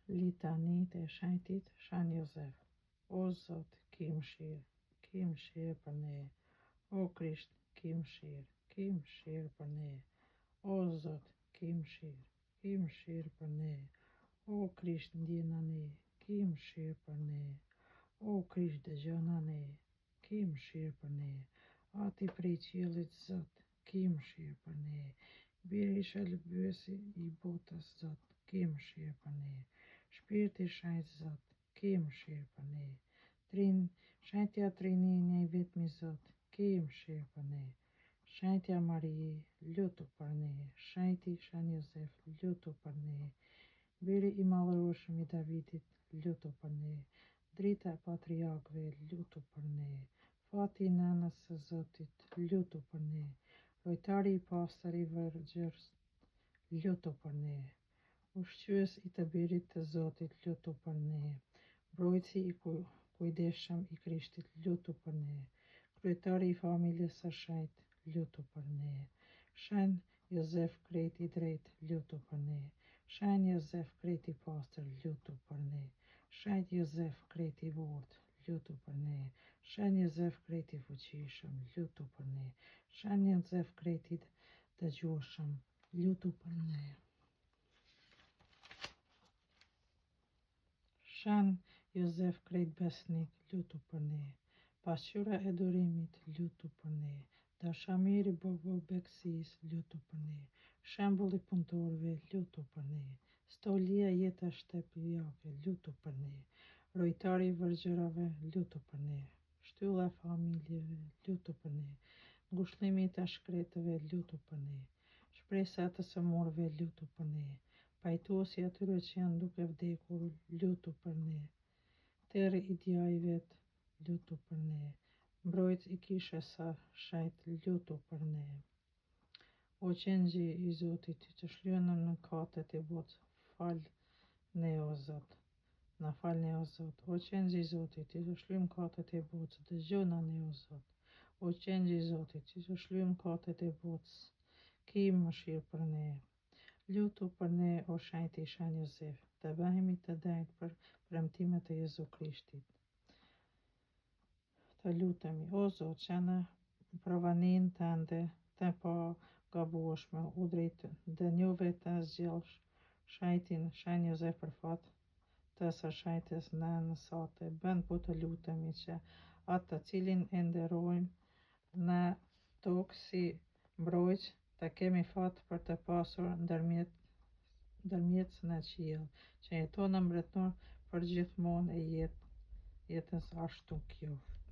Litanit e Shenjtit Shen Jozef. O Zot, ki mëshirë për ne. O Krisht, ki mëshirë për ne. O Zot, ki mëshirë për ne. O Krisht, ndjena ne, ki mëshirë për ne. O Krisht, dëgjona ne, ki mëshirë për ne. Ati prej qiellit, Zot, ki mëshirë për ne. Biri i shëlbyesi i botës, Zot, ki mëshirë për ne. Shpirti Shenjt, Zot, ki mëshirë për ne. Shenjtja Trinini i vetmi Zot, ki mëshirë për ne. Shenjtja Marie, lutu për ne. Shenjti Shen Jozef, lutu për ne. Biri i madhërueshëm i Davidit, lutu për ne. Drita e patriarkëve, lutu për ne. Fati i nënës së Zotit, lutu për ne. Lojtari i pastër i Vergjërës, lutu për ne. Ushqyes i të birit të Zotit, lutu për ne. Mbrojtësi i kujdesshëm i Krishtit, lutu për ne. Kryetari i familjes së shenjtë, lutu për ne. Shen Jozef krejt i drejt, lutu për ne. Shen Jozef krejt i pastër, lutu për ne. Shen Jozef krejt i fortë, lutu për ne. Shen Jozef krejt i fuqishëm, lutu për ne. Shen Jozef krejt i dëgjueshëm, lutu për ne. Shen Jozef krejt besnik, lutu për ne. Pasqyra e durimit, lutu për ne. Dashamiri Beksis, lutu për ne. Shembulli punëtorëve, lutu për ne. Stolia jeta shtëpiake, lutu për ne. Rojtari i Vergjërave, lutu për ne. Shtylla e familjeve, lutu për ne. Ngushëllimi i të shkretëve, lutu për ne. Shpresa e të sëmurëve, lutu për ne. Pajtuesi atyre që janë duke vdekur, lutu për ne. Terri i djajvet, lutu për ne. Mbrojtës i kishës së shenjtë, lutu për ne. O qengji i Zotit, që shlyenëm në katet e botës, falne o Zot. Na falne o Zot. O qengji i Zotit, që shlyen katet e botës, dëgjona ne o Zot. O qengji i Zotit, që shlyen katet e botës, ki mëshirë për ne. Lutu për ne, o shenjti Shen Jozef, të bëhemi të denjtë për premtimet e Jezu Krishtit. Të lutemi, o Zot, që në provanin tënde të pa gabueshme, u drejt dënjove të zgjelsh shenjtin Shen Jozef për fat të së shenjtës në nësate. Bën po të lutemi që atë të cilin e nderojmë në tokë si mbrojtës, të kemi fat për të pasur ndërmjetës në qiell, që jeton në mbretëri për gjithmonë e jetës ashtu qoftë.